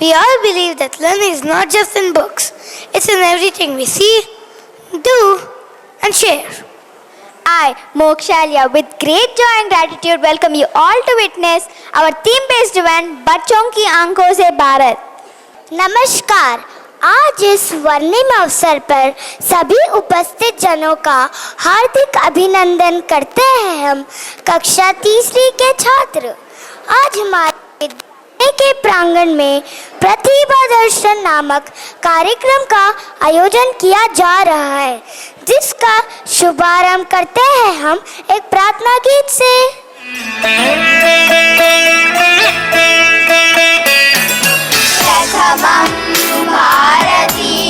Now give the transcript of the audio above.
We all believe that learning is not just in books, it's in everything we see, do, and share. I, Mokshalya, with great joy and gratitude welcome you all to witness our theme-based event बच्चों की आंखों से भारत. नमस्कार. आज इस स्वर्णिम अवसर पर सभी उपस्थित जनों का हार्दिक अभिनंदन करते हैं. हम कक्षा तीसरी के छात्र आज हमारे विद्यालय के प्रांगण में प्रतिभा दर्शन नामक कार्यक्रम का आयोजन किया जा रहा है, जिसका शुभारंभ करते हैं हम एक प्रार्थना गीत से. प्रथमं भारती